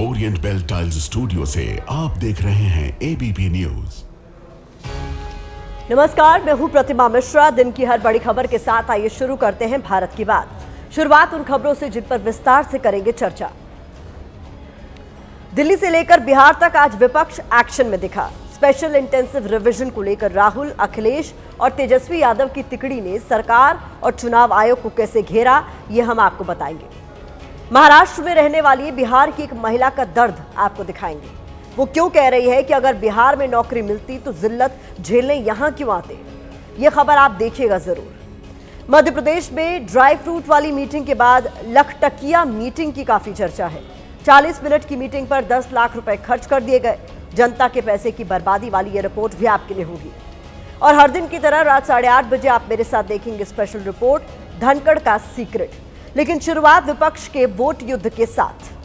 Orient bell tiles studio से आप देख रहे हैं एबीपी न्यूज। नमस्कार, मैं हूं प्रतिमा मिश्रा। दिन की हर बड़ी खबर के साथ आइए शुरू करते हैं भारत की बात। शुरुआत उन खबरों से जिन पर विस्तार से करेंगे चर्चा। दिल्ली से लेकर बिहार तक आज विपक्ष एक्शन में दिखा। स्पेशल इंटेंसिव रिवीजन को लेकर राहुल, अखिलेश और तेजस्वी यादव की तिकड़ी ने सरकार और चुनाव आयोग को कैसे घेरा, ये हम आपको बताएंगे। महाराष्ट्र में रहने वाली बिहार की एक महिला का दर्द आपको दिखाएंगे। वो क्यों कह रही है कि अगर बिहार में नौकरी मिलती तो जिल्लत झेलने यहां क्यों आते, ये खबर आप देखिएगा जरूर। मध्य प्रदेश में ड्राई फ्रूट वाली मीटिंग के बाद लखटकिया मीटिंग की काफी चर्चा है। 40 मिनट की मीटिंग पर 10 लाख रुपए खर्च कर दिए गए। जनता के पैसे की बर्बादी वाली ये रिपोर्ट भी आपके लिए होगी। और हर दिन की तरह रात 8:30 बजे आप मेरे साथ देखेंगे स्पेशल रिपोर्ट धनखड़ का सीक्रेट। लेकिन शुरुआत विपक्ष के वोट युद्ध के साथ।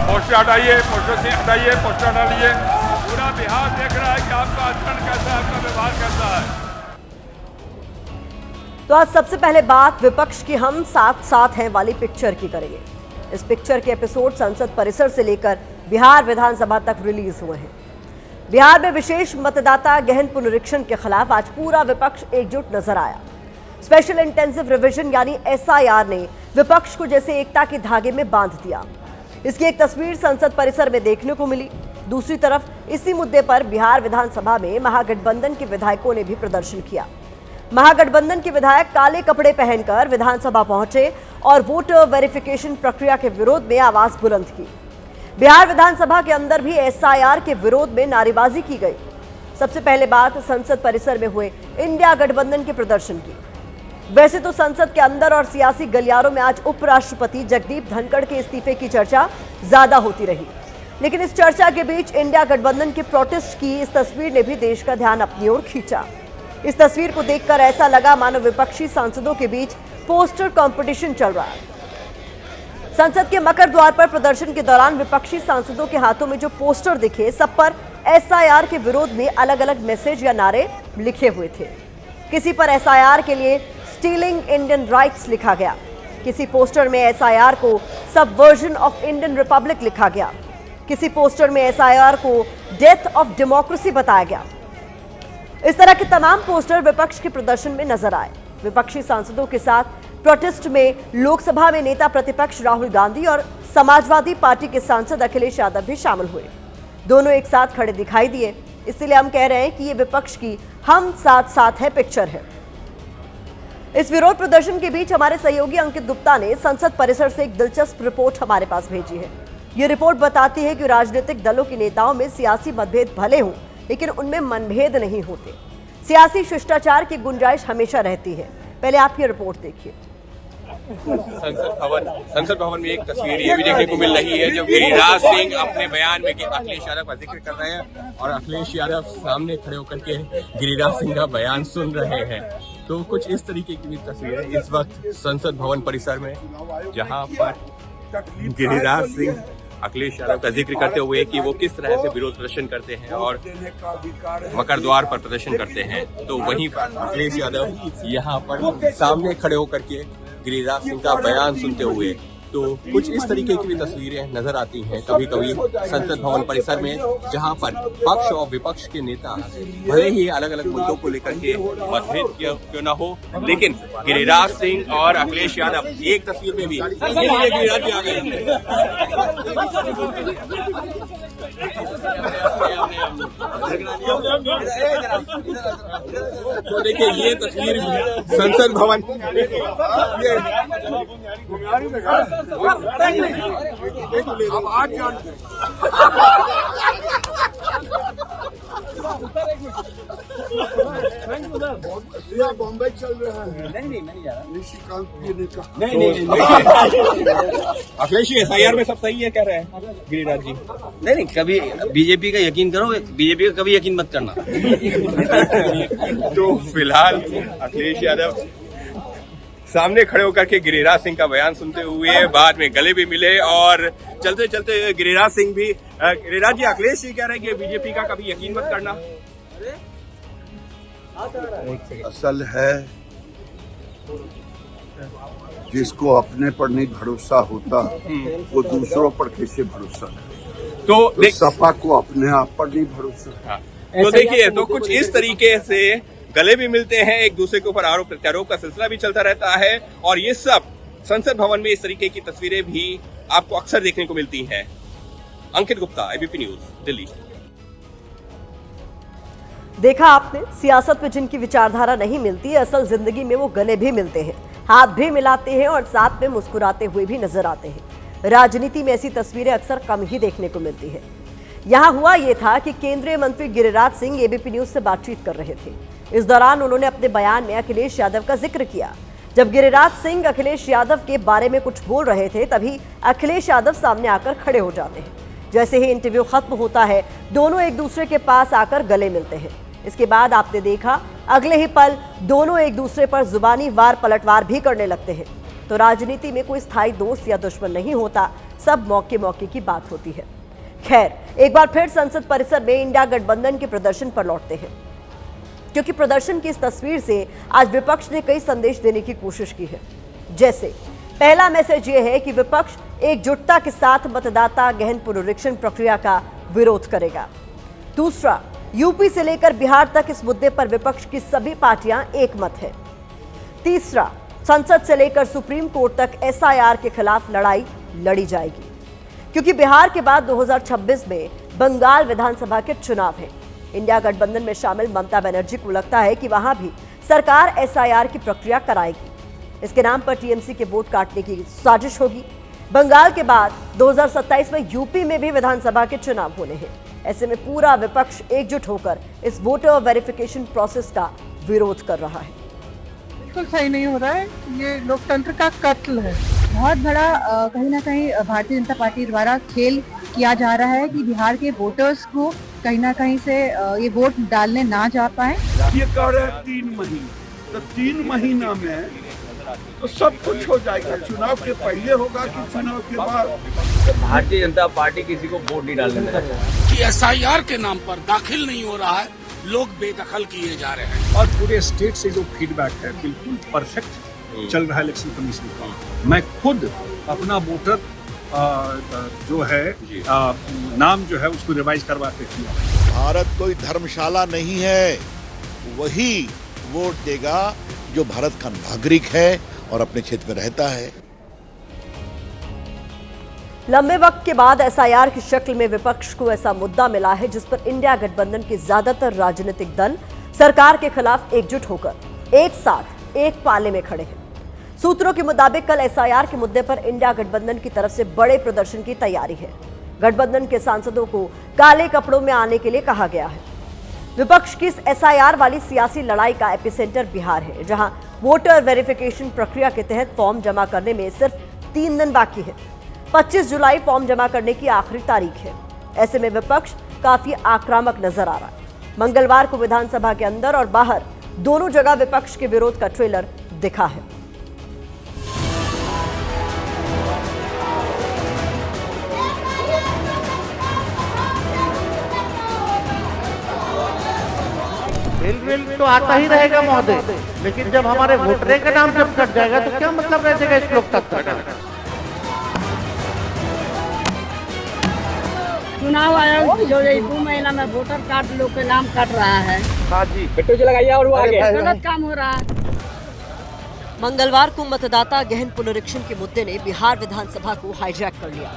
पोस्टर हटाइए, पोस्टर से हटाइए, पोस्टर डालिए। पूरा बिहार देख रहा है कि आपका आचरण कैसा है, आपका व्यवहार कैसा है। तो आज सबसे पहले बात विपक्ष की हम साथ साथ हैं वाली पिक्चर की करेंगे। इस पिक्चर के एपिसोड संसद परिसर से लेकर बिहार विधानसभा तक रिलीज हुए हैं। बिहार में विशेष मतदाता गहन पुनरीक्षण के खिलाफ आज पूरा विपक्ष एकजुट नजर आया। स्पेशल इंटेंसिव रिवीजन यानी SIR ने विपक्ष को जैसे एकता के धागे में बांध दिया। इसकी एक तस्वीर संसद परिसर में देखने को मिली। दूसरी तरफ इसी मुद्दे पर बिहार विधानसभा में महागठबंधन के विधायकों ने भी प्रदर्शन किया। महागठबंधन के विधायक काले कपड़े पहनकर विधानसभा पहुंचे और वोटर वेरिफिकेशन प्रक्रिया के विरोध में आवाज बुलंद की। बिहार विधानसभा के अंदर भी SIR के विरोध में नारेबाजी की गई। सबसे पहले बात संसद परिसर में हुए इंडिया गठबंधन के प्रदर्शन की। वैसे तो संसद के अंदर और सियासी गलियारों में आज उपराष्ट्रपति जगदीप धनखड़ के इस्तीफे की चर्चा ज्यादा होती रही, लेकिन इस चर्चा के बीच इंडिया गठबंधन के प्रोटेस्ट की इस तस्वीर ने भी देश का ध्यान अपनी ओर खींचा। इस तस्वीर को देखकर ऐसा लगा मानो विपक्षी सांसदों के बीच पोस्टर कंपटीशन चल रहा है। संसद के मकर द्वार पर प्रदर्शन के दौरान विपक्षी सांसदों के हाथों में जो पोस्टर दिखे, सब पर SIR के विरोध में अलग अलग मैसेज या नारे लिखे हुए थे। किसी पर SIR के लिए स्टीलिंग इंडियन राइट्स लिखा गया। किसी पोस्टर में SIR को सबवर्जन ऑफ इंडियन रिपब्लिक लिखा गया। किसी पोस्टर में SIR को डेथ ऑफ डेमोक्रेसी बताया गया। इस तरह के तमाम पोस्टर विपक्ष के प्रदर्शन में नजर आए। विपक्षी सांसदों के साथ प्रोटेस्ट में लोकसभा में नेता प्रतिपक्ष राहुल गांधी और समाजवादी पार्टी के सांसद अखिलेश यादव भी शामिल हुए। दोनों एक साथ खड़े दिखाई दिए, इसलिए हम कह रहे हैं कि ये विपक्ष की हम साथ साथ है पिक्चर है। इस विरोध प्रदर्शन के बीच हमारे सहयोगी अंकित गुप्ता ने संसद परिसर से एक दिलचस्प रिपोर्ट हमारे पास भेजी है। ये रिपोर्ट बताती है कि राजनीतिक दलों के नेताओं में सियासी मतभेद भले हों, लेकिन उनमें मनभेद नहीं होते। सियासी शिष्टाचार की गुंजाइश हमेशा रहती है। पहले आप ये रिपोर्ट देखिए। संसद भवन में एक तस्वीर ये भी देखने को मिल रही है जब गिरिराज सिंह अपने बयान में अखिलेश यादव का जिक्र कर रहे हैं और अखिलेश यादव सामने खड़े होकर के गिरिराज सिंह का बयान सुन रहे हैं। तो कुछ इस तरीके की भी तस्वीर है इस वक्त संसद भवन परिसर में, जहां पर गिरिराज सिंह अखिलेश यादव का जिक्र करते हुए कि वो किस तरह से विरोध प्रदर्शन करते हैं और मकर द्वार पर प्रदर्शन करते हैं, तो वहीं पर अखिलेश यादव यहाँ पर सामने खड़े होकर के गिरिराज सिंह का बयान सुनते हुए। तो कुछ इस तरीके की भी तस्वीरें नजर आती हैं कभी कभी संसद भवन परिसर में, जहां पर पक्ष और विपक्ष के नेता भले ही अलग अलग मुद्दों को लेकर के मतभेद क्यों न हो, लेकिन गिरिराज सिंह और अखिलेश यादव एक तस्वीर में भी गिरिराज जी आ गए। तो देखिए ये तस्वीर संसद भवन बॉम्बे चल रहा है। नहीं जा रहा। निशिकांत पीने का। नहीं। अखिलेश जी SIR में सब सही है कह रहे हैं गिरिराज जी। नहीं, कभी बीजेपी का यकीन करो, बीजेपी का कभी यकीन मत करना। तो फिलहाल अखिलेश यादव सामने खड़े होकर के गिरिराज सिंह का बयान सुनते हुए बाद में गले भी मिले और चलते चलते गिरिराज सिंह भी गिरिराज जी अखिलेश जी कह रहे हैं कि बीजेपी का कभी यकीन मत करना। असल है जिसको अपने पर नहीं भरोसा होता वो दूसरों पर कैसे भरोसा करे। तो सपा को अपने आप पर नहीं भरोसा। तो देखिए, तो कुछ इस तरीके से गले भी मिलते हैं, एक दूसरे के ऊपर आरोप प्रत्यारोप का सिलसिला भी चलता रहता है और ये सब संसद भवन में इस तरीके की तस्वीरें भी आपको अक्सर देखने को मिलती हैं। अंकित गुप्ता, ABP न्यूज, दिल्ली। देखा आपने, सियासत में जिनकी विचारधारा नहीं मिलती, असल जिंदगी में वो गले भी मिलते हैं, हाथ भी मिलाते हैं और साथ में मुस्कुराते हुए भी नजर आते हैं। राजनीति में ऐसी तस्वीरें अक्सर कम ही देखने को मिलती है। यहाँ हुआ ये था कि केंद्रीय मंत्री गिरिराज सिंह ABP न्यूज से बातचीत कर रहे थे। इस दौरान उन्होंने अपने बयान में अखिलेश यादव का जिक्र किया। जब गिरिराज सिंह अखिलेश यादव के बारे में कुछ बोल रहे थे, तभी अखिलेश यादव सामने आकर खड़े हो जाते हैं। जैसे ही इंटरव्यू खत्म होता है, दोनों एक दूसरे के पास आकर गले मिलते हैं। इसके बाद आपने देखा, अगले ही पल दोनों एक दूसरे पर जुबानी वार पलटवार भी करने लगते हैं। तो राजनीति में कोई स्थायी दोस्त या दुश्मन नहीं होता, सब मौके मौके की बात होती है। खैर, एक बार फिर संसद परिसर में इंडिया गठबंधन के प्रदर्शन पर लौटते हैं, क्योंकि प्रदर्शन की इस तस्वीर से आज विपक्ष ने कई संदेश देने की कोशिश की है। जैसे पहला मैसेज ये है कि विपक्ष एकजुटता के साथ मतदाता गहन पुनरीक्षण प्रक्रिया का विरोध करेगा। दूसरा, यूपी से लेकर बिहार तक इस मुद्दे पर विपक्ष की सभी पार्टियां एक मत है। तीसरा, संसद से लेकर सुप्रीम कोर्ट तक SIR के खिलाफ लड़ाई लड़ी जाएगी, क्योंकि बिहार के बाद 2026 में बंगाल विधानसभा के चुनाव हैं। इंडिया गठबंधन में शामिल ममता बनर्जी को लगता है कि वहां भी सरकार SIR की प्रक्रिया कराएगी। इसके नाम पर TMC के वोट काटने की साजिश होगी। बंगाल के बाद 2027 में यूपी में भी विधानसभा के चुनाव होने हैं। ऐसे में पूरा विपक्ष एकजुट होकर इस वोटर वेरिफिकेशन प्रोसेस का विरोध कर रहा है। बिल्कुल सही नहीं हो रहा है, ये लोकतंत्र का कत्ल है। बहुत बड़ा कहीं ना कहीं भारतीय जनता पार्टी द्वारा खेल किया जा रहा है कि बिहार के वोटर्स को कहीं ना कहीं से ये वोट डालने ना जा पाए। ये कह रहे हैं 3 महीने, तो 3 महीना में तो सब कुछ हो जाएगा। चुनाव के पहले होगा कि चुनाव के बाद? भारतीय जनता पार्टी किसी को वोट नहीं डालने देना कि SIR के नाम पर दाखिल नहीं हो रहा है, लोग बेदखल किए जा रहे हैं। और पूरे स्टेट से जो फीडबैक है बिल्कुल परफेक्ट चल रहा है इलेक्शन कमीशन का। मैं खुद अपना वोटर जो है नाम जो है उसको रिवाइज करवा के किया। भारत कोई धर्मशाला नहीं है, वही वोट देगा जो भारत का नागरिक है और अपने क्षेत्र में रहता है। लंबे वक्त के बाद SIR की शक्ल में विपक्ष को ऐसा मुद्दा मिला है जिस पर इंडिया गठबंधन के ज्यादातर राजनीतिक दल सरकार के खिलाफ एकजुट होकर एक साथ एक पाले में खड़े हैं। सूत्रों के मुताबिक कल SIR के मुद्दे पर इंडिया गठबंधन की तरफ से बड़े प्रदर्शन की तैयारी है। गठबंधन के सांसदों को काले कपड़ों में आने के लिए कहा गया है। विपक्ष की इस SIR वाली सियासी लड़ाई का एपिसेंटर बिहार है, जहां वोटर वेरिफिकेशन प्रक्रिया के तहत फॉर्म जमा करने में सिर्फ 3 दिन बाकी है। 25 जुलाई फॉर्म जमा करने की आखिरी तारीख है। ऐसे में विपक्ष काफी आक्रामक नजर आ रहा है। मंगलवार को विधानसभा के अंदर और बाहर दोनों जगह विपक्ष के विरोध का ट्रेलर दिखा है। बिल तो आता ही रहेगा महोदय, लेकिन जब हमारे वोटरे का नाम जब कट जाएगा तो क्या मतलब रह जाएगा इस लोकतंत्र का? चुनाव आयोग जो 2 महीना में वोटर कार्ड लोग के नाम कट रहा है। हाँ जी, पेट्रोल लगाइए और वो आगे गलत काम हो रहा है। मंगलवार को मतदाता गहन पुनरीक्षण के मुद्दे ने बिहार विधानसभा को हाईजैक कर लिया।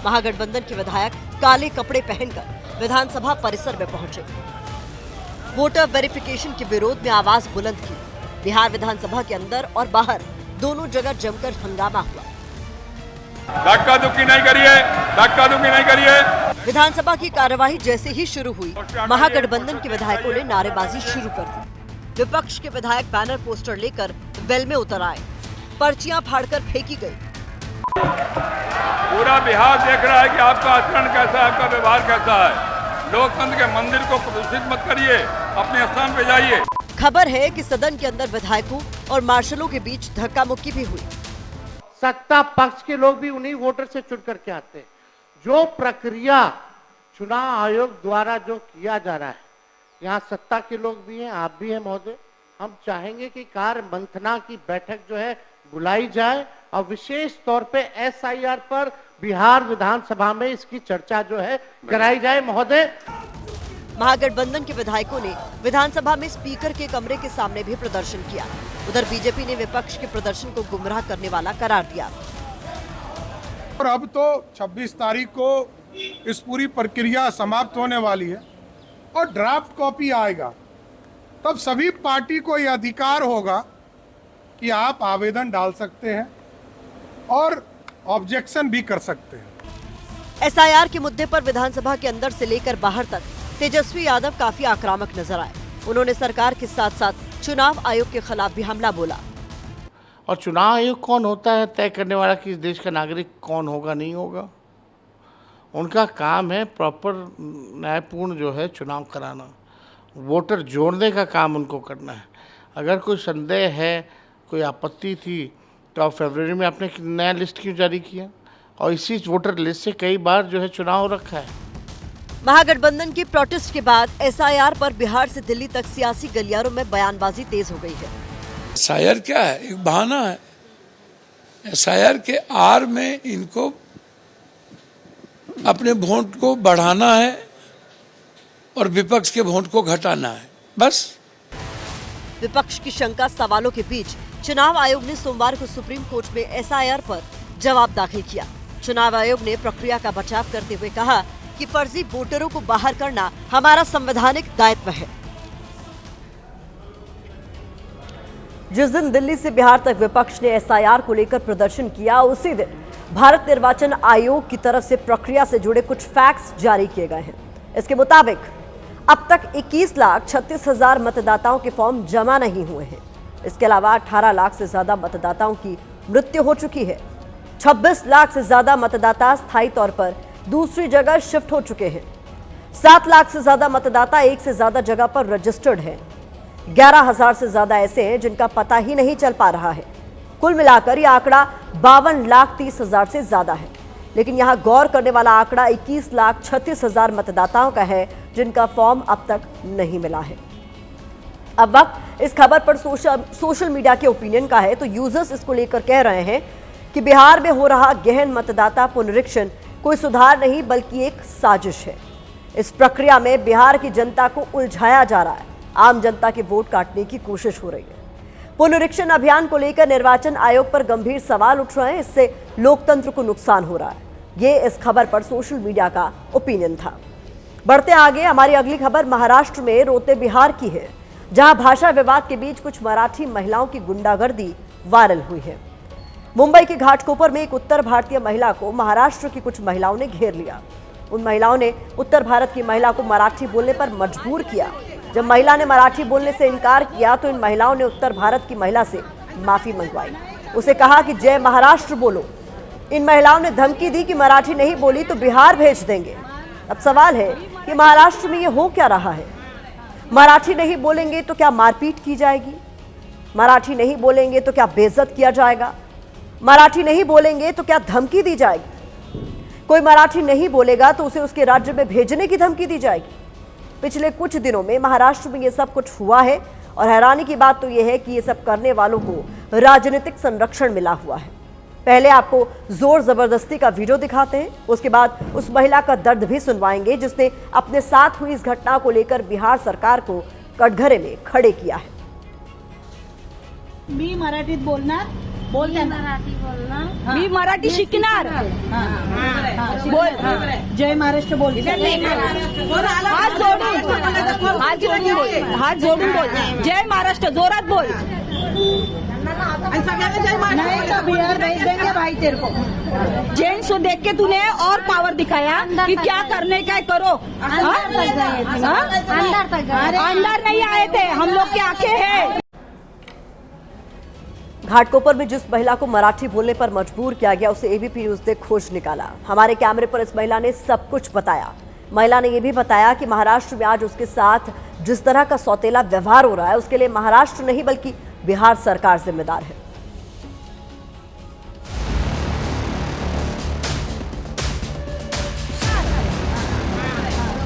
महागठबंधन के विधायक काले कपड़े पहनकर विधानसभा परिसर में पहुंचे। वोटर वेरिफिकेशन के विरोध में आवाज बुलंद की। बिहार विधानसभा के अंदर और बाहर दोनों जगह जमकर हंगामा हुआ। धक्का धुक्की नहीं करिए, धक्का धुक्की नहीं करिए। विधानसभा की कार्यवाही जैसे ही शुरू हुई, महागठबंधन के विधायकों ने नारेबाजी शुरू कर दी। विपक्ष के विधायक बैनर पोस्टर लेकर वेल में उतर आए, पर्चियां फाड़कर फेंकी गई। पूरा बिहार देख रहा है कि आपका आचरण कैसा है, आपका व्यवहार कैसा है। लोकतंत्र के मंदिर को प्रदूषित मत करिए, अपने स्थान पे जाइए। खबर है कि सदन के अंदर विधायकों और मार्शलों के बीच धक्का मुक्की भी हुई। सत्ता पक्ष के लोग भी उन्हीं वोटर से चुन करके आते हैं। जो प्रक्रिया चुनाव आयोग द्वारा जो किया जा रहा है, यहाँ सत्ता के लोग भी हैं, आप भी हैं महोदय। हम चाहेंगे कि कार्य मंथना की बैठक जो है बुलाई जाए और विशेष तौर पे SIR पर बिहार विधानसभा में इसकी चर्चा जो है कराई जाए महोदय। महागठबंधन के विधायकों ने विधानसभा में स्पीकर के कमरे के सामने भी प्रदर्शन किया। उधर बीजेपी ने विपक्ष के प्रदर्शन को गुमराह करने वाला करार दिया। और अब तो 26 तारीख को इस पूरी प्रक्रिया समाप्त होने वाली है और ड्राफ्ट कॉपी आएगा, तब सभी पार्टी को यह अधिकार होगा कि आप आवेदन डाल सकते हैं और ऑब्जेक्शन भी कर सकते हैं। SIR के मुद्दे पर विधानसभा के अंदर से लेकर बाहर तक तेजस्वी यादव काफी आक्रामक नजर आए। उन्होंने सरकार के साथ साथ चुनाव आयोग के खिलाफ भी हमला बोला। और चुनाव आयोग कौन होता है तय करने वाला कि इस देश का नागरिक कौन होगा नहीं होगा? उनका काम है प्रॉपर न्यायपूर्ण जो है चुनाव कराना, वोटर जोड़ने का काम उनको करना है। अगर कोई संदेह है, कोई आपत्ति थी, तो आप फरवरी में आपने नया लिस्ट क्यों जारी किया? और इसी वोटर लिस्ट से कई बार जो है चुनाव रखा है। महागठबंधन की प्रोटेस्ट के बाद SIR पर बिहार से दिल्ली तक सियासी गलियारों में बयानबाजी तेज हो गई है। SIR क्या है? एक बहाना है। SIR के आड़ में इनको अपने वोट को बढ़ाना है और विपक्ष के वोट को घटाना है, बस। विपक्ष की शंका सवालों के बीच चुनाव आयोग ने सोमवार को सुप्रीम कोर्ट में SIR पर जवाब दाखिल किया। चुनाव आयोग ने प्रक्रिया का बचाव करते हुए कहा कि फर्जी वोटरों को बाहर करना हमारा संवैधानिक दायित्व है। जिस दिन दिल्ली से बिहार तक विपक्ष ने SIR को लेकर प्रदर्शन किया, उसी दिन भारत निर्वाचन आयोग की तरफ से प्रक्रिया से जुड़े कुछ फैक्ट्स जारी किए गए हैं। इसके मुताबिक अब तक 21,36,000 मतदाताओं के फॉर्म जमा नहीं हुए हैं। इसके अलावा 18 लाख से ज्यादा मतदाताओं की मृत्यु हो चुकी है। 26 लाख से ज्यादा मतदाता स्थायी तौर पर दूसरी जगह शिफ्ट हो चुके हैं। 7 लाख से ज्यादा मतदाता एक से ज्यादा जगह पर रजिस्टर्ड हैं। 11,000 से ज्यादा ऐसे हैं जिनका पता ही नहीं चल पा रहा है। कुल मिलाकर यह आंकड़ा 52,30,000 से ज्यादा है। लेकिन यहां गौर करने वाला आंकड़ा 21,36,000 मतदाताओं का है जिनका फॉर्म अब तक नहीं मिला है। अब वक्त इस खबर पर सोशल मीडिया के ओपिनियन का है, तो यूजर्स इसको लेकर कह रहे हैं कि बिहार में हो रहा गहन मतदाता पुनरीक्षण कोई सुधार नहीं बल्कि एक साजिश है। इस प्रक्रिया में बिहार की जनता को उलझाया जा रहा है। आम जनता के वोट काटने की कोशिश हो रही है। पुनरीक्षण अभियान को लेकर निर्वाचन आयोग पर गंभीर सवाल उठ रहे हैं। इससे लोकतंत्र को नुकसान हो रहा है। ये इस खबर पर सोशल मीडिया का ओपिनियन था। बढ़ते आगे, हमारी अगली खबर महाराष्ट्र में रोते बिहार की है, जहां भाषा विवाद के बीच कुछ मराठी महिलाओं की गुंडागर्दी वायरल हुई है। मुंबई के घाटकोपर में एक उत्तर भारतीय महिला को महाराष्ट्र की कुछ महिलाओं ने घेर लिया। उन महिलाओं ने उत्तर भारत की महिला को मराठी बोलने पर मजबूर किया। जब महिला ने मराठी बोलने से इनकार किया तो इन महिलाओं ने उत्तर भारत की महिला से माफी मंगवाई। उसे कहा कि जय महाराष्ट्र बोलो। इन महिलाओं ने धमकी दी कि मराठी नहीं बोली तो बिहार भेज देंगे। अब सवाल है कि महाराष्ट्र में ये हो क्या रहा है? मराठी नहीं बोलेंगे तो क्या मारपीट की जाएगी? मराठी नहीं बोलेंगे तो क्या बेइज्जत किया जाएगा? मराठी नहीं बोलेंगे तो क्या धमकी दी जाएगी? कोई मराठी नहीं बोलेगा तो उसे उसके राज्य में भेजने की धमकी दी जाएगी। पिछले कुछ दिनों में महाराष्ट्र में ये सब कुछ हुआ है और हैरानी की बात तो यह है कि ये सब करने वालों को राजनीतिक संरक्षण मिला हुआ है। पहले आपको जोर जबरदस्ती का वीडियो दिखाते हैं, उसके बाद उस महिला का दर्द भी सुनवाएंगे जिसने अपने साथ हुई इस घटना को लेकर बिहार सरकार को कटघरे में खड़े किया है। मी मराठीत बोलणार, बोलते मराठी बोलणार, मी मराठी शिकणार, बोल जय महाराष्ट्र बोल, हात जोडून बोल, जय महाराष्ट्र जोरात बोल। नहीं तो बिहार भेज देंगे भाई तेरे को। जेंट्स को देख के तूने और पावर दिखाया कि क्या करने का है करो। अंदर नहीं आए थे, हम लोग के आके हैं। घाटकोपर में जिस महिला को मराठी बोलने पर मजबूर किया गया उसे एबीपी न्यूज ने खोज निकाला। हमारे कैमरे पर इस महिला ने सब कुछ बताया। महिला ने यह भी बताया कि महाराष्ट्र में आज उसके साथ जिस तरह का सौतेला व्यवहार हो रहा है उसके लिए महाराष्ट्र नहीं बल्कि बिहार सरकार जिम्मेदार है।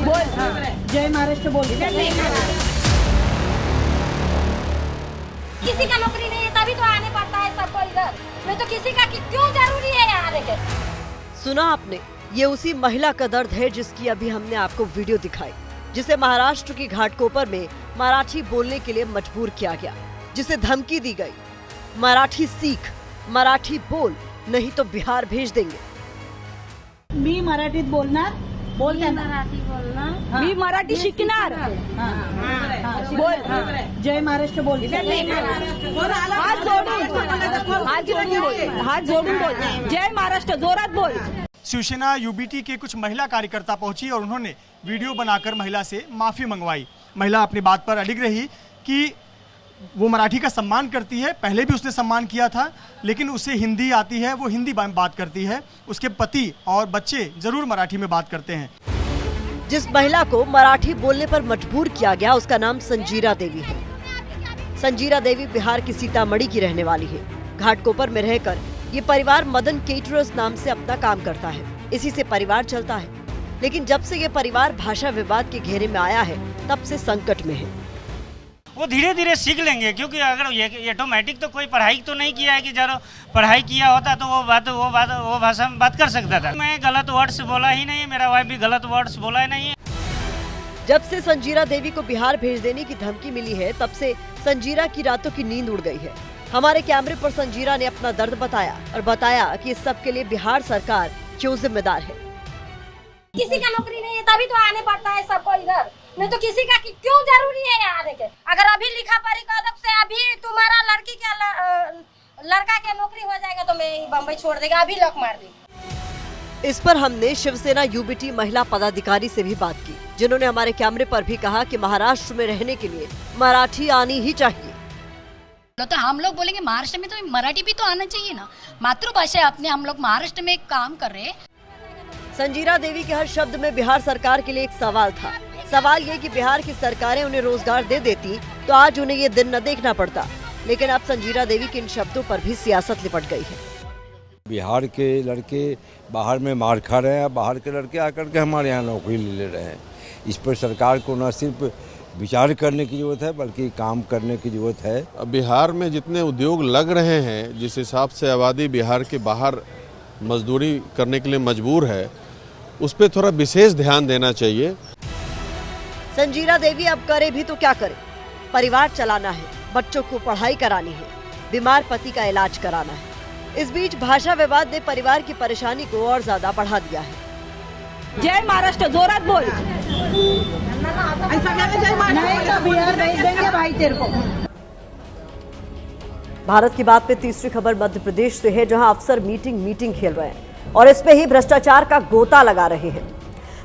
बोल जय महाराष्ट्र बोल। किसी का नौकरी नहीं है तभी तो आने पड़ता है सबको इधर, नहीं तो किसी का क्यों जरूरी है यहाँ आने के। सुना आपने, ये उसी महिला का दर्द है जिसकी अभी हमने आपको वीडियो दिखाई, जिसे महाराष्ट्र की घाटकोपर में मराठी बोलने के लिए मजबूर किया गया, जिसे धमकी दी गई, मराठी सीख, मराठी बोल, नहीं तो बिहार भेज देंगे। मी मराठीत बोलणार, बोलते मराठी बोलना, मी मराठी शिकणार। बोल जय महाराष्ट्र बोल। हाथ जोड़ून बोल जय महाराष्ट्र, जोरात बोल। शिवसेना यूबीटी के कुछ महिला कार्यकर्ता पहुंची और उन्होंने वीडियो बनाकर महिला से माफी मंगवाई। महिला अपनी बात पर अडिग रही कि वो मराठी का सम्मान करती है, पहले भी उसने सम्मान किया था, लेकिन उसे हिंदी आती है, वो हिंदी में बात करती है। उसके पति और बच्चे जरूर मराठी में बात करते हैं। जिस महिला को मराठी बोलने पर मजबूर किया गया उसका नाम संजीरा देवी है। संजीरा देवी बिहार की सीतामढ़ी की रहने वाली है। घाटकोपर में रहकर ये परिवार मदन केटरर्स नाम से अपना काम करता है, इसी से परिवार चलता है। लेकिन जब से ये परिवार भाषा विवाद के घेरे में आया है तब से संकट में है। वो धीरे धीरे सीख लेंगे, क्योंकि अगर ये ऑटोमेटिक तो कोई पढ़ाई तो नहीं किया है कि जब पढ़ाई किया होता तो वो भाषा में बात कर सकता था। मैं गलत वर्ड्स बोला ही नहीं, मेरा वाइफ भी गलत वर्ड्स बोला ही नहीं है। जब से संजीरा देवी को बिहार भेज देने की धमकी मिली है तब से संजीरा की रातों की नींद उड़ गई है। हमारे कैमरे पर संजीरा ने अपना दर्द बताया और बताया कि इस सब के लिए बिहार सरकार क्यों जिम्मेदार है। किसी का नौकरी नहीं है तभी तो आने पड़ता है सबको इधर, नहीं तो किसी का क्यों जरूरी है यहाँ आने के। अगर अभी लिखा पढ़ी कदम से अभी तुम्हारा लड़की का लड़का के नौकरी हो जाएगा तो मैं बम्बई छोड़ देगा, अभी लॉक मार देगी। इस पर हमने शिवसेना यूबीटी महिला पदाधिकारी से भी बात की, जिन्होंने हमारे कैमरे पर भी कहा कि महाराष्ट्र में रहने के लिए मराठी आनी ही चाहिए। तो हम लोग बोलेंगे महाराष्ट्र में तो मराठी भी तो आना चाहिए ना, मातृभाषा अपने हम लोग महाराष्ट्र में काम कर रहे हैं। संजीरा देवी के हर शब्द में बिहार सरकार के लिए एक सवाल था। सवाल ये कि बिहार की सरकारें उन्हें रोजगार दे देती तो आज उन्हें ये दिन न देखना पड़ता। लेकिन अब संजीरा देवी के इन शब्दों पर भी सियासत लिपट गई है। बिहार के लड़के बाहर में मार खा रहे हैं, बाहर के लड़के आकर के हमारे यहाँ नौकरी ले रहे हैं। इस पर सरकार को न सिर्फ विचार करने की जरूरत है बल्कि काम करने की जरूरत है। बिहार में जितने उद्योग लग रहे हैं, जिस हिसाब से आबादी बिहार के बाहर मजदूरी करने के लिए मजबूर है, उस पर थोड़ा विशेष ध्यान देना चाहिए। संजीरा देवी अब करे भी तो क्या करे, परिवार चलाना है, बच्चों को पढ़ाई करानी है, बीमार पति का इलाज कराना है। इस बीच भाषा विवाद ने परिवार की परेशानी को और ज्यादा बढ़ा दिया है। जय महाराष्ट्र, जोरात बोल। नहीं तो बिहार भेज देंगे भाई तेरे को। भारत की बात में तीसरी खबर मध्य प्रदेश से है, जहां अफसर मीटिंग खेल रहे हैं और इसमें ही भ्रष्टाचार का गोता लगा रहे हैं।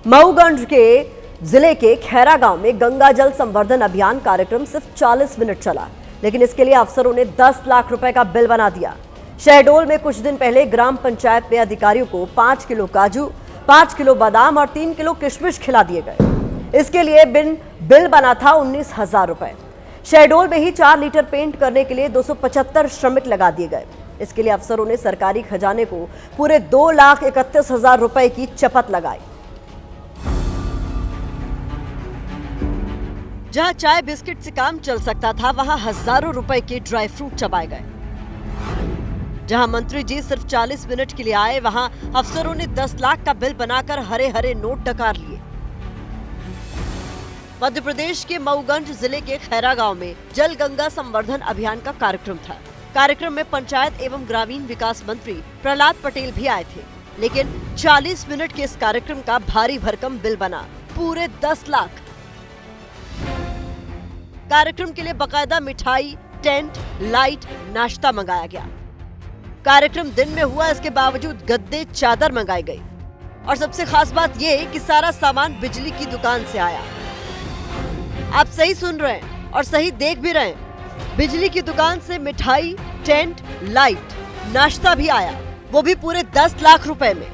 मऊगंज के जिले के खैरा गांव में गंगा जल संवर्धन अभियान कार्यक्रम सिर्फ 40 मिनट चला, लेकिन इसके लिए अफसरों ने 10 लाख रुपए का बिल बना दिया। शहडोल में कुछ दिन पहले ग्राम पंचायत में अधिकारियों को 5 किलो काजू, 5 किलो बादाम और 3 किलो किशमिश खिला दिए गए। इसके लिए बिल बना था 19,000 रुपए। शहडोल में ही 4 लीटर पेंट करने के लिए 275 श्रमिक लगा दिए गए। इसके लिए अफसरों ने सरकारी खजाने को पूरे 2,31,000 रुपए की चपत लगाई। जहां चाय बिस्किट से काम चल सकता था, वहां हजारों रुपए के ड्राई फ्रूट चबाए गए। जहां मंत्री जी सिर्फ 40 मिनट के लिए आए, वहां अफसरों ने 10 लाख का बिल बनाकर हरे हरे नोट डकार लिए। मध्य प्रदेश के मऊगंज जिले के खैरा गांव में जल गंगा संवर्धन अभियान का कार्यक्रम था। कार्यक्रम में पंचायत एवं ग्रामीण विकास मंत्री प्रहलाद पटेल भी आए थे, लेकिन 40 मिनट के इस कार्यक्रम का भारी भरकम बिल बना पूरे 10 लाख। कार्यक्रम के लिए बकायदा मिठाई, टेंट, लाइट, नाश्ता मंगाया गया। कार्यक्रम दिन में हुआ, इसके बावजूद गद्दे, चादर मंगाई गई। और सबसे खास बात यह कि सारा सामान बिजली की दुकान से आया। आप सही सुन रहे हैं और सही देख भी रहे हैं, बिजली की दुकान से मिठाई, टेंट, लाइट, नाश्ता भी आया, वो भी पूरे 10 लाख रुपए में।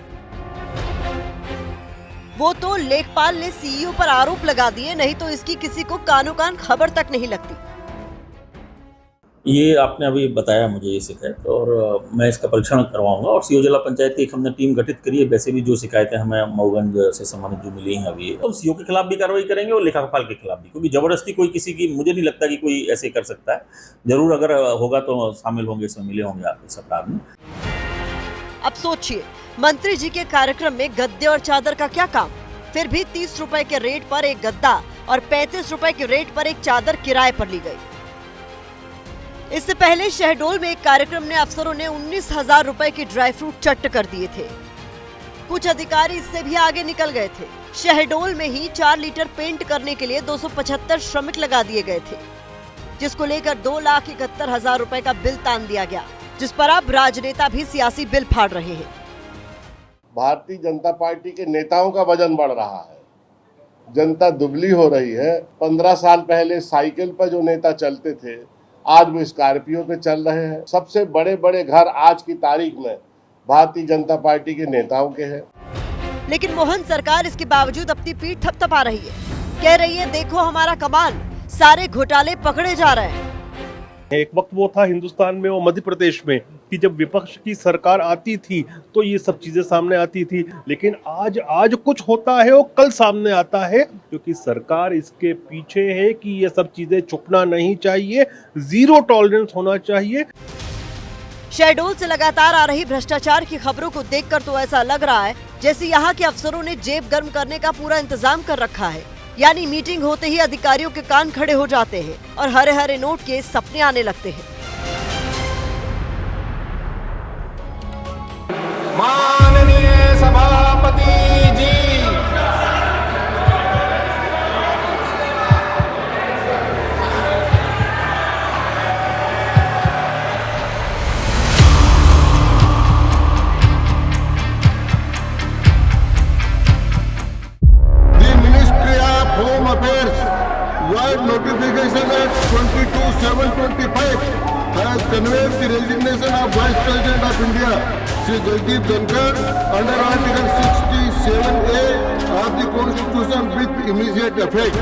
वो तो लेखपाल ने सीईओ पर आरोप लगा दिए, नहीं तो इसकी किसी को कानो कान खबर तक नहीं लगती। ये आपने अभी बताया मुझे ये शिकायत, और मैं इसका परीक्षण करवाऊंगा। और सीओ जिला पंचायत की एक हमने टीम गठित करी है। वैसे भी जो शिकायतें हमें मऊगंज से संबंधित जो मिली हैं अभी, तो सीओ के खिलाफ भी कार्रवाई करेंगे और लेखापाल के खिलाफ भी, क्योंकि जबरदस्ती कोई किसी की, मुझे नहीं लगता कि कोई ऐसे कर सकता है। जरूर अगर होगा तो शामिल होंगे, इसमें मिले होंगे आप इस अपराध में। अब सोचिए, मंत्री जी के कार्यक्रम में गद्दे और चादर का क्या काम? फिर भी 30 रुपए के रेट पर एक गद्दा और 35 रुपए के रेट पर एक चादर किराए पर ली गई। इससे पहले शहडोल में एक कार्यक्रम में अफसरों ने 19,000 रुपए के ड्राई फ्रूट चट्ट कर दिए थे। कुछ अधिकारी इससे भी आगे निकल गए थे। शहडोल में ही 4 लीटर पेंट करने के लिए 275 श्रमिक लगा दिए गए थे, जिसको लेकर 2,71,000 रुपए का बिल तान दिया गया, जिस पर अब राजनेता भी सियासी बिल फाड़ रहे हैं। भारतीय जनता पार्टी के नेताओं का वजन बढ़ रहा है, जनता दुबली हो रही है। 15 साल पहले साइकिल पर जो नेता चलते थे, आज वो स्कॉर्पियो पे चल रहे हैं। सबसे बड़े बड़े घर आज की तारीख में भारतीय जनता पार्टी के नेताओं के हैं। लेकिन मोहन सरकार इसके बावजूद अपनी पीठ थपथपा रही है, कह रही है देखो हमारा कमाल, सारे घोटाले पकड़े जा रहे हैं। एक वक्त वो था हिंदुस्तान में, वो मध्य प्रदेश में, कि जब विपक्ष की सरकार आती थी तो ये सब चीजें सामने आती थी। लेकिन आज कुछ होता है वो कल सामने आता है, क्योंकि सरकार इसके पीछे है कि ये सब चीजें छुपना नहीं चाहिए, जीरो टॉलरेंस होना चाहिए। शहडोल से लगातार आ रही भ्रष्टाचार की खबरों को देखकर तो ऐसा लग रहा है जैसे यहाँ के अफसरों ने जेब गर्म करने का पूरा इंतजाम कर रखा है। यानी मीटिंग होते ही अधिकारियों के कान खड़े हो जाते हैं और हरे हरे नोट के सपने आने लगते हैं। माननीय सभापति जी, notification at 22/7/25 has conveyed the resignation of Vice President of India, Shri Jagdeep Dhankar, under Article 67A of the Constitution with immediate effect.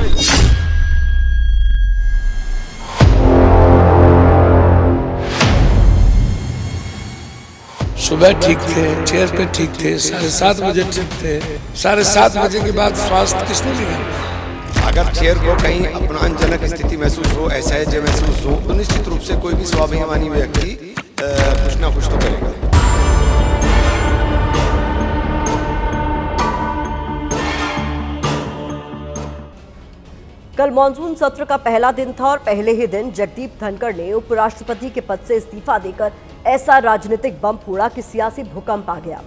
सुबह ठीक थे, चेयर पे ठीक थे, 7:30 बजे ठीक थे, 7:30 बजे के बाद स्वास्थ्य किसने लिया? अगर चेयर को कहीं अपमानजनक स्थिति महसूस हो, असहज महसूस हो, तो निश्चित रूप से कोई भी स्वाभिमानी व्यक्ति कुछ ना कुछ तो करेगा। कल मॉनसून सत्र का पहला दिन था और पहले ही दिन जगदीप धनखड़ ने उपराष्ट्रपति के पद से इस्तीफा देकर ऐसा राजनीतिक बम फोड़ा कि सियासी भूकंप आ गया।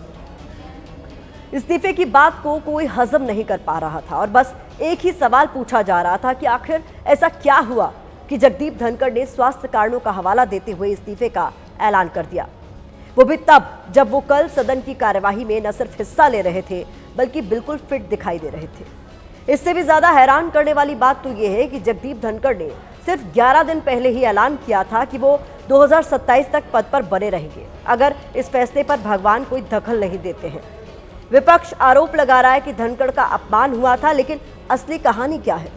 इस्तीफे की बात को कोई हजम नहीं कर पा रहा था और बस एक ही सवाल पूछा जा रहा था कि आखिर ऐसा क्या हुआ कि जगदीप धनखड़ ने स्वास्थ्य कारणों का हवाला देते हुए इस्तीफे का ऐलान कर दिया, वो भी तब जब वो कल सदन की कार्यवाही में न सिर्फ हिस्सा ले रहे थे बल्कि बिल्कुल फिट दिखाई दे रहे थे। इससे भी ज्यादा हैरान करने वाली बात तो ये है कि जगदीप धनखड़ ने सिर्फ 11 दिन पहले ही ऐलान किया था कि वो 2027 तक पद पर बने रहेंगे अगर इस फैसले पर भगवान कोई दखल नहीं देते हैं। विपक्ष आरोप लगा रहा है कि धनखड़ का अपमान हुआ था, लेकिन असली कहानी क्या है?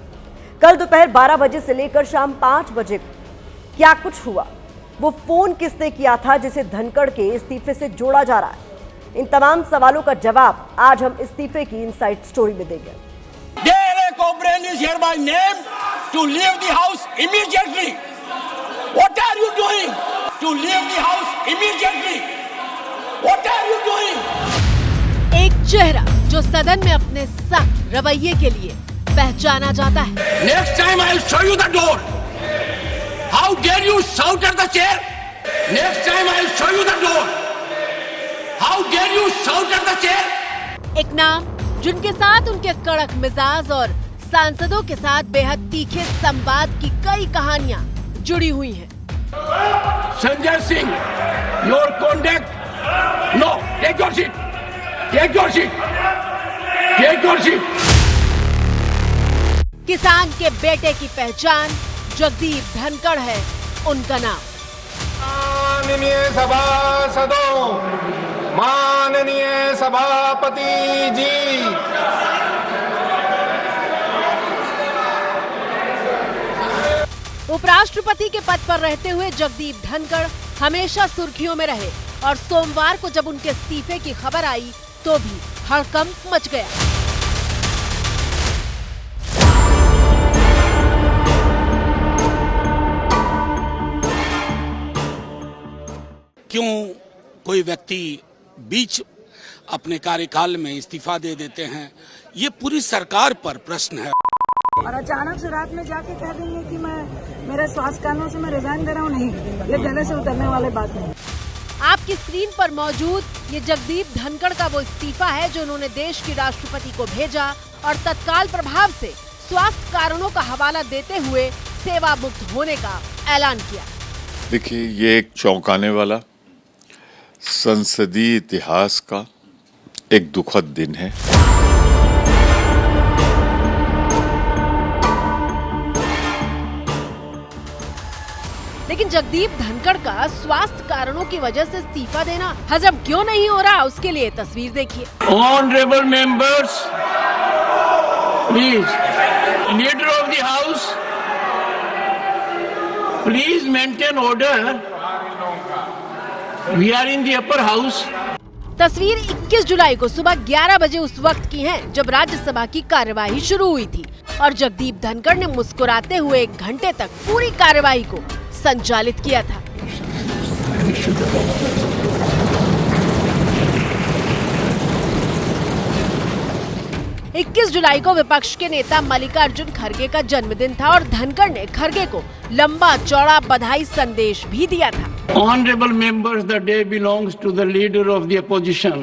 कल दोपहर 12 बजे से लेकर शाम 5 बजे क्या कुछ हुआ? वो फोन किसने किया था जिसे धनखड़ के इस्तीफे से जोड़ा जा रहा है? इन तमाम सवालों का जवाब आज हम इस्तीफे की इनसाइड स्टोरी में देंगे। Derek O'Brien is hereby named to leave the house immediately. What are you doing? To leave the house immediately. What are you doing? एक चेहरा जो सदन में अपने सख्त रवैये के लिए पहचाना जाता है। Next time I'll show you the door. How dare you shout at the chair? Next time I'll show you the door. How dare you shout at the chair? एक नाम जिनके साथ उनके कड़क मिजाज और सांसदों के साथ बेहद तीखे संवाद की कई कहानियां जुड़ी हुई हैं। Sanjay Singh, your conduct. No, take your seat. Take your seat. Take your seat. किसान के बेटे की पहचान जगदीप धनखड़ है उनका नाम। माननीय सभासदों, माननीय सभापति जी, उपराष्ट्रपति के पद पर रहते हुए जगदीप धनखड़ हमेशा सुर्खियों में रहे और सोमवार को जब उनके इस्तीफे की खबर आई तो भी हड़कंप मच गया। क्यों कोई व्यक्ति बीच अपने कार्यकाल में इस्तीफा दे देते हैं, ये पूरी सरकार पर प्रश्न है। और अचानक से रात में जाके कह देंगे कि मैं मेरे स्वास्थ्य कारणों से मैं रिजाइन दे रहा हूँ, नहीं, ये गले से उतरने वाले बात नहीं। आपकी स्क्रीन पर मौजूद ये जगदीप धनखड़ का वो इस्तीफा है जो उन्होंने देश के राष्ट्रपति को भेजा और तत्काल प्रभाव से स्वास्थ्य कारणों का हवाला देते हुए सेवा मुक्त होने का ऐलान किया। देखिए, ये एक चौंकाने वाला संसदीय इतिहास का एक दुखद दिन है। लेकिन जगदीप धनखड़ का स्वास्थ्य कारणों की वजह से इस्तीफा देना हजम क्यों नहीं हो रहा, उसके लिए तस्वीर देखिए। Honorable members, please, leader of the house, please maintain order. We are in the upper house. तस्वीर 21 जुलाई को सुबह 11 बजे उस वक्त की है जब राज्यसभा की कार्यवाही शुरू हुई थी और जगदीप धनखड़ ने मुस्कुराते हुए 1 घंटे तक पूरी कार्यवाही को संचालित किया था। इक्कीस जुलाई को विपक्ष के नेता मल्लिकार्जुन खड़गे का जन्मदिन था और धनखड़ ने खड़गे को लंबा चौड़ा बधाई संदेश भी दिया था। Honorable members, the day belongs to the leader of the opposition.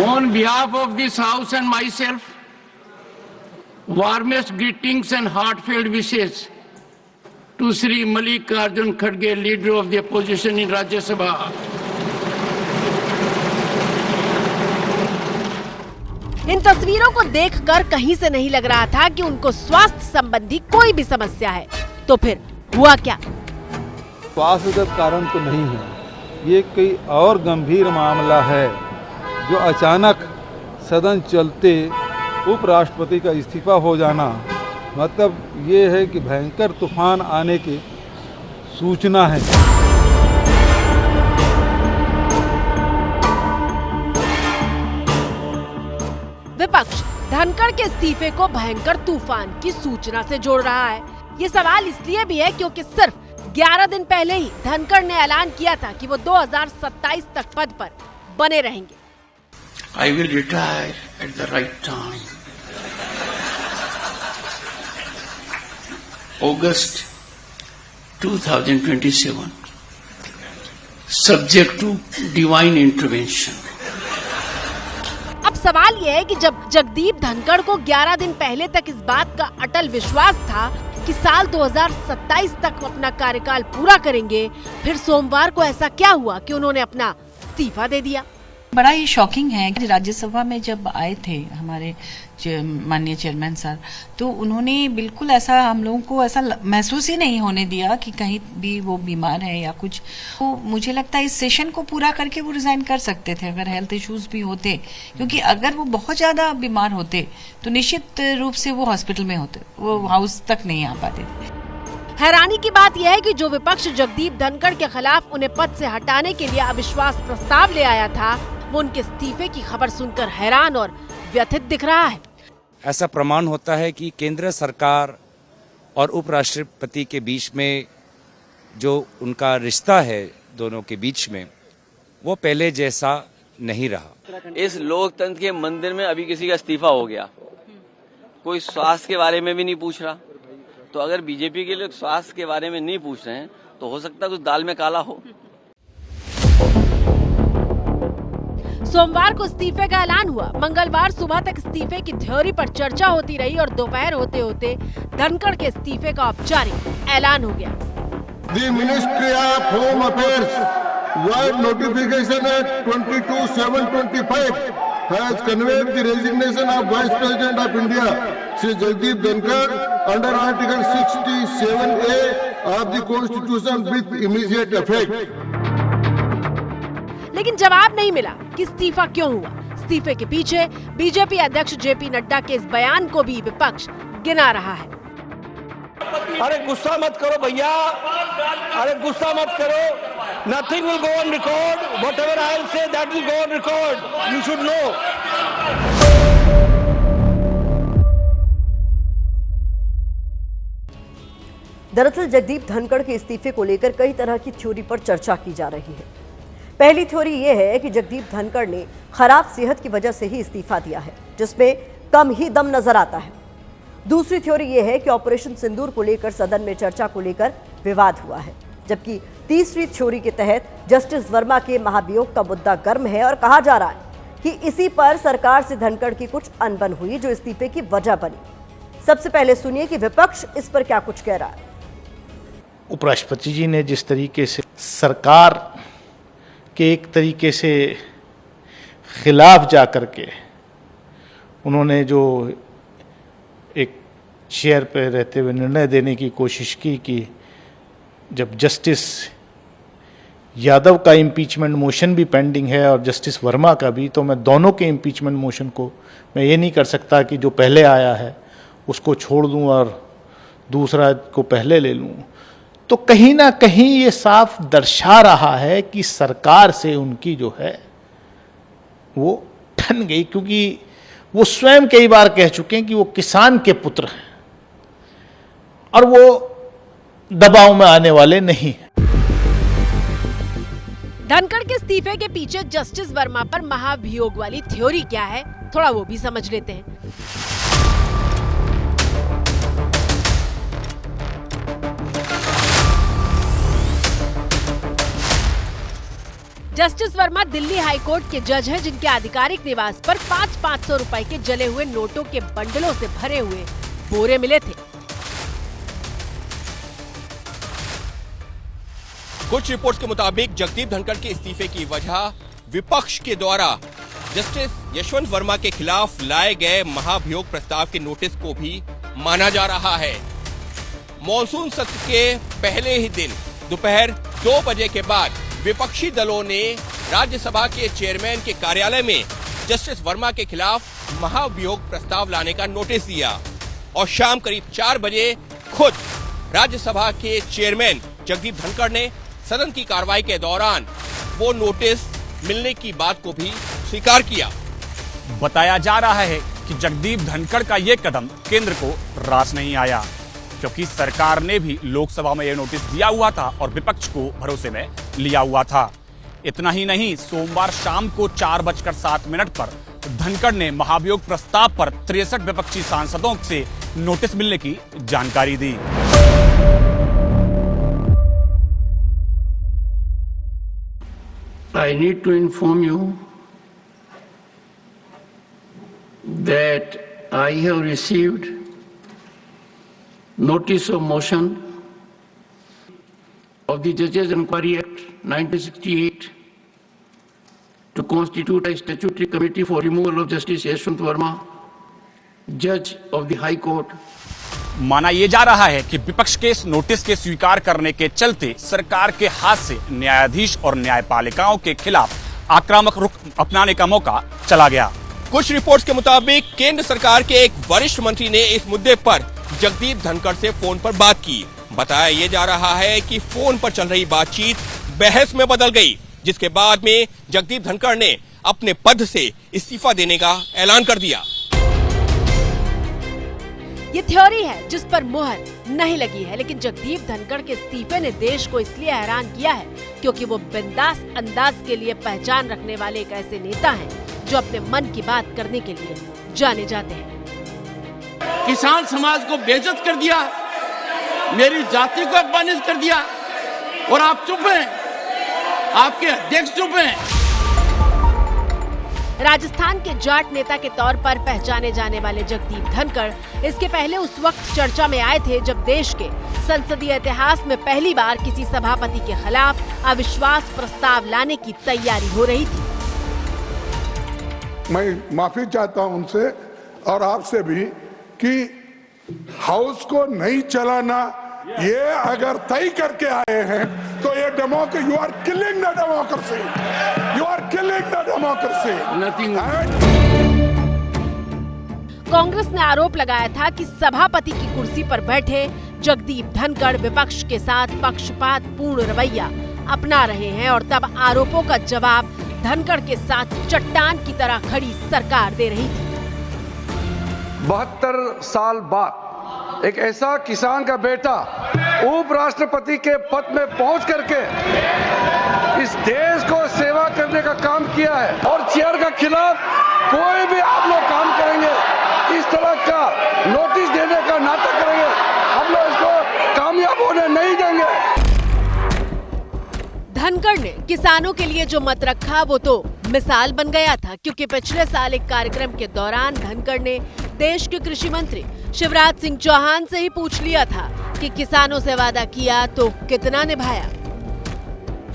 On behalf of this house and myself, warmest greetings and heartfelt wishes to Shri Malikarjun Kharge, leader of the opposition in Rajya Sabha. इन तस्वीरों को देखकर कहीं से नहीं लग रहा था कि उनको स्वास्थ्य संबंधी कोई भी समस्या है। तो फिर हुआ क्या? स्वास्थ्यगत कारण तो नहीं है, ये कोई और गंभीर मामला है जो अचानक सदन चलते उपराष्ट्रपति का इस्तीफा हो जाना मतलब ये है कि भयंकर तूफान आने की सूचना है। विपक्ष धनखड़ के इस्तीफे को भयंकर तूफान की सूचना से जोड़ रहा है। ये सवाल इसलिए भी है क्योंकि सिर्फ 11 दिन पहले ही धनखड़ ने ऐलान किया था कि वो 2027 तक पद पर बने रहेंगे। I will retire at the right time. August 2027, subject to divine intervention. अब सवाल ये है कि जब जगदीप धनखड़ को 11 दिन पहले तक इस बात का अटल विश्वास था कि साल 2027 तक अपना कार्यकाल पूरा करेंगे, फिर सोमवार को ऐसा क्या हुआ कि उन्होंने अपना इस्तीफा दे दिया? बड़ा ही शॉकिंग है कि राज्यसभा में जब आए थे हमारे माननीय चेयरमैन सर, तो उन्होंने बिल्कुल ऐसा हम लोगों को ऐसा महसूस ही नहीं होने दिया कि कहीं भी वो बीमार है या कुछ। तो मुझे लगता है इस सेशन को पूरा करके वो रिजाइन कर सकते थे अगर हेल्थ इश्यूज भी होते, क्योंकि अगर वो बहुत ज्यादा बीमार होते तो निश्चित रूप से वो हॉस्पिटल में होते, वो हाउस तक नहीं आ पाते थे। हैरानी की बात यह है कि जो विपक्ष जगदीप धनखड़ के खिलाफ उन्हें पद से हटाने के लिए अविश्वास प्रस्ताव ले आया था, वो उनके इस्तीफे की खबर सुनकर हैरान और व्यथित दिख रहा है। ऐसा प्रमाण होता है कि केंद्र सरकार और उपराष्ट्रपति के बीच में जो उनका रिश्ता है दोनों के बीच में, वो पहले जैसा नहीं रहा। इस लोकतंत्र के मंदिर में अभी किसी का इस्तीफा हो गया, कोई स्वास्थ्य के बारे में भी नहीं पूछ रहा। तो अगर बीजेपी के लोग स्वास्थ्य के बारे में नहीं पूछ रहे हैं तो हो सकता है कुछ दाल में काला हो। सोमवार को इस्तीफे का ऐलान हुआ। मंगलवार सुबह तक इस्तीफे की थ्योरी पर चर्चा होती रही और दोपहर होते होते धनखड़ के इस्तीफे का औपचारिक ऐलान हो गया। The Ministry of Home Affairs, via notification at 22/7/25, has conveyed the resignation of Vice President of India, Shri Jagdeep Dhankar, under Article 67A of the Constitution with immediate effect. लेकिन जवाब नहीं मिला कि इस्तीफा क्यों हुआ। इस्तीफे के पीछे बीजेपी अध्यक्ष जेपी नड्डा के इस बयान को भी विपक्ष गिना रहा है। अरे गुस्सा मत करो भैया, अरे गुस्सा मत करो। Nothing will go on record, whatever I will say that will go on record, you should know. दरअसल जगदीप धनखड़ के इस्तीफे को लेकर कई तरह की थ्योरी पर चर्चा की जा रही है। पहली थ्योरी ये है कि जगदीप धनखड़ ने खराब सेहत की वजह से ही इस्तीफा दिया है, जिसमें कम ही दम नजर आता है। दूसरी थ्योरी ये है कि ऑपरेशन सिंदूर को लेकर सदन में चर्चा को लेकर विवाद हुआ है, जबकि तीसरी थ्योरी के तहत जस्टिस वर्मा के महाभियोग का मुद्दा गर्म है और कहा जा रहा है कि इसी पर सरकार से धनखड़ की कुछ अनबन हुई जो इस्तीफे की वजह बनी। सबसे पहले सुनिए कि विपक्ष इस पर क्या कुछ कह रहा है। उपराष्ट्रपति जी ने जिस तरीके से सरकार के एक तरीके से खिलाफ जा कर के उन्होंने जो एक चेयर पे रहते हुए निर्णय देने की कोशिश की कि जब जस्टिस यादव का इम्पीचमेंट मोशन भी पेंडिंग है और जस्टिस वर्मा का भी, तो मैं दोनों के इम्पीचमेंट मोशन को मैं ये नहीं कर सकता कि जो पहले आया है उसको छोड़ दूं और दूसरा को पहले ले लूं। तो कहीं ना कहीं ये साफ दर्शा रहा है कि सरकार से उनकी जो है वो ठन गई, क्योंकि वो स्वयं कई बार कह चुके हैं कि वो किसान के पुत्र हैं और वो दबाव में आने वाले नहीं हैं। धनखड़ के इस्तीफे के पीछे जस्टिस वर्मा पर महाभियोग वाली थ्योरी क्या है, थोड़ा वो भी समझ लेते हैं। जस्टिस वर्मा दिल्ली हाईकोर्ट के जज हैं, जिनके आधिकारिक निवास पर 500 रुपए के जले हुए नोटों के बंडलों से भरे हुए बोरे मिले थे। कुछ रिपोर्ट्स के मुताबिक जगदीप धनखड़ के इस्तीफे की वजह विपक्ष के द्वारा जस्टिस यशवंत वर्मा के खिलाफ लाए गए महाभियोग प्रस्ताव के नोटिस को भी माना जा रहा है। मॉनसून सत्र के पहले ही दिन दोपहर 2 बजे के बाद विपक्षी दलों ने राज्यसभा के चेयरमैन के कार्यालय में जस्टिस वर्मा के खिलाफ महाभियोग प्रस्ताव लाने का नोटिस दिया और शाम करीब 4 बजे खुद राज्यसभा के चेयरमैन जगदीप धनखड़ ने सदन की कार्रवाई के दौरान वो नोटिस मिलने की बात को भी स्वीकार किया। बताया जा रहा है कि जगदीप धनखड़ का ये कदम केंद्र को रास नहीं आया, क्योंकि सरकार ने भी लोकसभा में यह नोटिस दिया हुआ था और विपक्ष को भरोसे में लिया हुआ था। इतना ही नहीं, सोमवार शाम को 4:07 पर धनखड़ ने महाभियोग प्रस्ताव पर 63 विपक्षी सांसदों से नोटिस मिलने की जानकारी दी। I need to inform you that I have received notice of motion of the Judges Inquiry Act 1968 to constitute a statutory committee for removal of Justice Yashwant Verma, Judge of the High Court. माना यह जा रहा है कि विपक्ष के इस notice के स्वीकार करने के चलते सरकार के हाथ से न्यायाधीश और न्यायपालिकाओं के खिलाफ आक्रामक रुख अपनाने का मौका चला गया। कुछ रिपोर्ट्स के मुताबिक केंद्र सरकार के एक वरिष्ठ मंत्री ने इस मुद्दे पर जगदीप धनखड़ से फोन पर बात की। बताया ये जा रहा है कि फोन पर चल रही बातचीत बहस में बदल गई, जिसके बाद में जगदीप धनखड़ ने अपने पद से इस्तीफा देने का ऐलान कर दिया। ये थ्योरी है जिस पर मुहर नहीं लगी है, लेकिन जगदीप धनखड़ के इस्तीफे ने देश को इसलिए हैरान किया है क्योंकि वो बिंदास अंदाज के लिए पहचान रखने वाले एक ऐसे नेता हैं जो अपने मन की बात करने के लिए जाने जाते हैं। किसान समाज को बेइज्जत कर दिया, मेरी जाति को अपमानित कर दिया और आप चुप हैं, आपके अध्यक्ष चुप हैं। राजस्थान के जाट नेता के तौर पर पहचाने जाने वाले जगदीप धनखड़ इसके पहले उस वक्त चर्चा में आए थे जब देश के संसदीय इतिहास में पहली बार किसी सभापति के खिलाफ अविश्वास प्रस्ताव लाने की तैयारी हो रही थी। मैं माफी चाहता हूं उनसे और आपसे भी कि हाउस को नहीं चलाना ये अगर तय करके आए हैं तो ये democracy, you are killing the democracy, you are killing the democracy. Congress ने आरोप लगाया था कि सभापति की कुर्सी पर बैठे जगदीप धनखड़ विपक्ष के साथ पक्षपात पूर्ण रवैया अपना रहे हैं और तब आरोपों का जवाब धनखड़ के साथ चट्टान की तरह खड़ी सरकार दे रही थी। 72 साल बाद एक ऐसा किसान का बेटा उपराष्ट्रपति के पद में पहुंच करके इस देश को सेवा करने का काम किया है और चेयर के खिलाफ कोई भी आप लोग काम करेंगे, इस तरह का नोटिस देने का नाटक करेंगे, हम लोग इसको कामयाब होने नहीं देंगे। धनखड़ ने किसानों के लिए जो मत रखा वो तो मिसाल बन गया था, क्योंकि पिछले साल एक कार्यक्रम के दौरान धनखड़ ने देश के कृषि मंत्री शिवराज सिंह चौहान से ही पूछ लिया था कि किसानों से वादा किया तो कितना निभाया।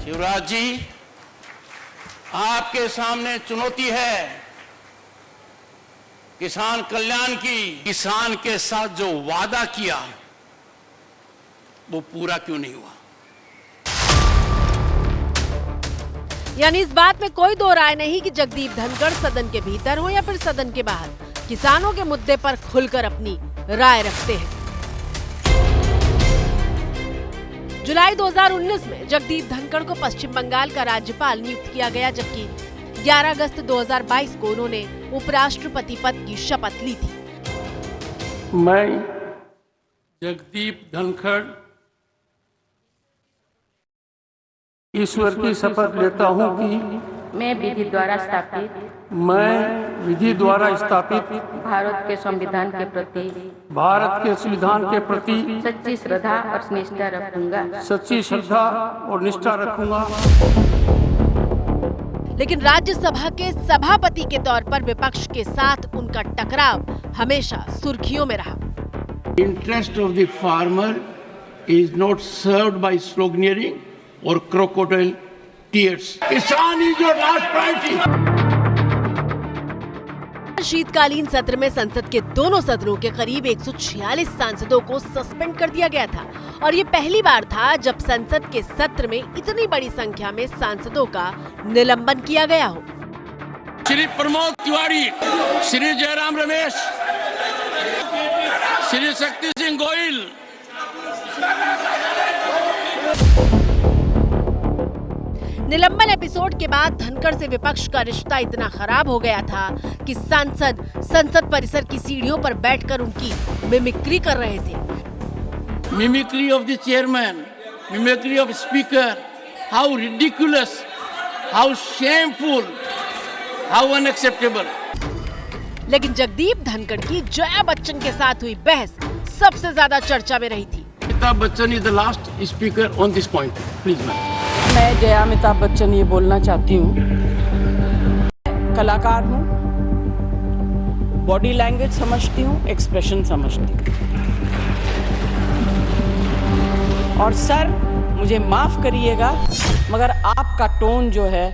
शिवराज जी, आपके सामने चुनौती है किसान कल्याण की। किसान के साथ जो वादा किया वो पूरा क्यों नहीं हुआ? यानी इस बात में कोई दो राय नहीं कि जगदीप धनखड़ सदन के भीतर हो या फिर सदन के बाहर किसानों के मुद्दे पर खुलकर अपनी राय रखते हैं। जुलाई 2019 में जगदीप धनखड़ को पश्चिम बंगाल का राज्यपाल नियुक्त किया गया, जबकि 11 अगस्त 2022 को उन्होंने उपराष्ट्रपति पद की शपथ ली थी। मैं जगदीप धनखड़ ईश्वर की शपथ लेता हूं कि मैं विधि द्वारा स्थापित भारत के संविधान के प्रति सच्ची श्रद्धा और निष्ठा रखूंगा। लेकिन राज्यसभा के सभापति के तौर पर विपक्ष के साथ उनका टकराव हमेशा सुर्खियों में रहा। Interest of the farmer is not served by sloganeering और crocodile tears. Kisan is your last priority. शीतकालीन सत्र में संसद के दोनों सदनों के करीब 146 सांसदों को सस्पेंड कर दिया गया था और ये पहली बार था जब संसद के सत्र में इतनी बड़ी संख्या में सांसदों का निलंबन किया गया हो। श्री प्रमोद तिवारी, श्री जयराम रमेश, श्री शक्ति सिंह गोयल। निलंबन एपिसोड के बाद धनखड़ से विपक्ष का रिश्ता इतना खराब हो गया था कि सांसद संसद परिसर की सीढ़ियों पर बैठकर उनकी मिमिक्री कर रहे थे। Mimicry of the chairman, mimicry of speaker, how ridiculous, how shameful, how unacceptable. लेकिन जगदीप धनखड़ की जया बच्चन के साथ हुई बहस सबसे ज्यादा चर्चा में रही थी। Amitabh Bachchan is the last speaker on this point, please ma'am. मैं जया अमिताभ बच्चन ये बोलना चाहती हूँ, कलाकार हूँ, बॉडी लैंग्वेज समझती हूँ, एक्सप्रेशन समझती हूँ। और सर मुझे माफ करिएगा मगर आपका टोन जो है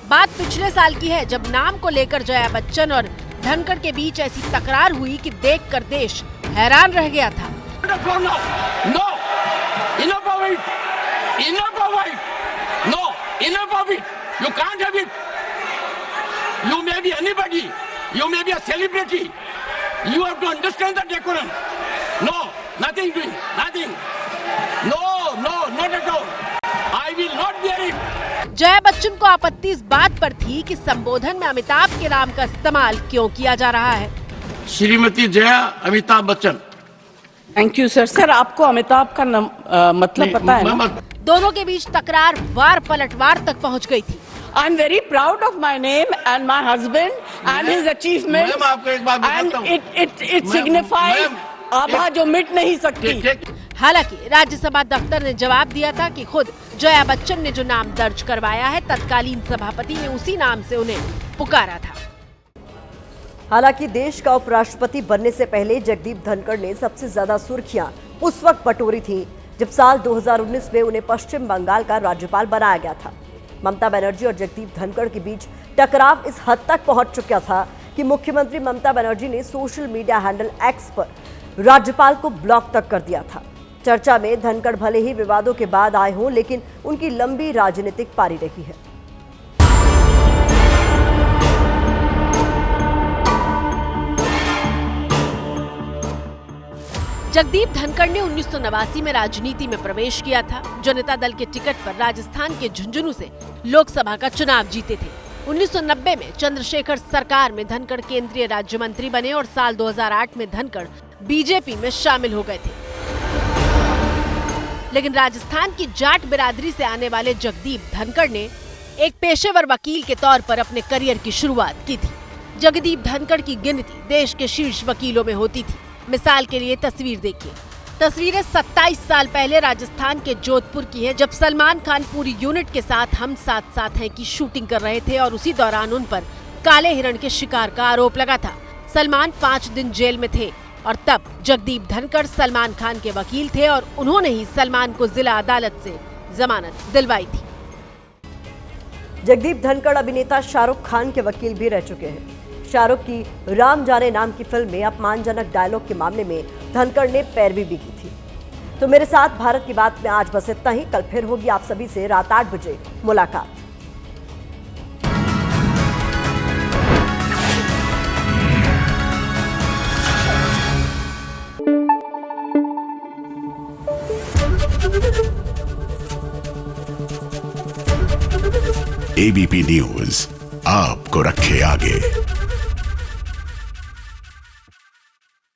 बात पिछले साल की है जब नाम को लेकर जया बच्चन और धनखड़ के बीच ऐसी तकरार हुई कि देखकर देश हैरान रह गया था। You may be anybody. You may be a celebrity. You have to understand the decorum. No, nothing doing, nothing. No, not at all. I will not bear it. Jaya Bachchan को आपत्ति इस बात पर थी कि संबोधन में अमिताभ के नाम का इस्तेमाल क्यों किया जा रहा है। Shrimati Jaya Amitabh Bachchan. Thank you sir. Sir आपको अमिताभ का मतलब पता है ना? दोनों के बीच तकरार वार पलटवार तक पहुंच गई थी। I'm very proud of my name and my husband and his achievements. Ma'am आपको एक बात बताता हूं। And it signifies आभा जो मिट नहीं सकती। हालांकि राज्यसभा दफ्तर ने जवाब दिया था कि खुद जया बच्चन ने जो नाम दर्ज करवाया है, तत्कालीन सभापति ने उसी नाम से उन्हें पुकारा था। हालांकि देश का उपराष्ट्रपति बनने से पहले जगदीप धनखड़ ने सबसे ज्यादा सुर्खियां उस वक्त बटोरी थी जब साल 2019 में उन्हें पश्चिम बंगाल का राज्यपाल बनाया गया था। ममता बनर्जी और जगदीप धनखड़ के बीच टकराव इस हद तक पहुंच चुका था कि मुख्यमंत्री ममता बनर्जी ने सोशल मीडिया हैंडल एक्स पर राज्यपाल को ब्लॉक तक कर दिया था। चर्चा में धनखड़ भले ही विवादों के बाद आए हों, लेकिन उनकी लंबी राजनीतिक पारी रही है। जगदीप धनखड़ ने 1989 में राजनीति में प्रवेश किया था। जनता दल के टिकट पर राजस्थान के झुंझुनू से लोकसभा का चुनाव जीते थे। 1990 में चंद्रशेखर सरकार में धनखड़ केंद्रीय राज्य मंत्री बने और साल 2008 में धनखड़ बीजेपी में शामिल हो गए थे। लेकिन राजस्थान की जाट बिरादरी से आने वाले जगदीप धनखड़ ने एक पेशेवर वकील के तौर पर अपने करियर की शुरुआत की थी। जगदीप धनखड़ की गिनती देश के शीर्ष वकीलों में होती थी। मिसाल के लिए तस्वीर देखिए। तस्वीरें 27 साल पहले राजस्थान के जोधपुर की है, जब सलमान खान पूरी यूनिट के साथ हम साथ साथ हैं की शूटिंग कर रहे थे और उसी दौरान उन पर काले हिरण के शिकार का आरोप लगा था। सलमान 5 दिन जेल में थे और तब जगदीप धनखड़ सलमान खान के वकील थे और उन्होंने ही सलमान को जिला अदालत से जमानत दिलवाई थी। जगदीप धनखड़ अभिनेता शाहरुख खान के वकील भी रह चुके हैं। शाहरुख की राम जाने नाम की फिल्म में अपमानजनक डायलॉग के मामले में धनखड़ ने पैरवी भी की थी। तो मेरे साथ भारत की बात में आज बस इतना ही। कल फिर होगी आप सभी से रात 8 बजे मुलाकात। एबीपी न्यूज आपको रखे आगे।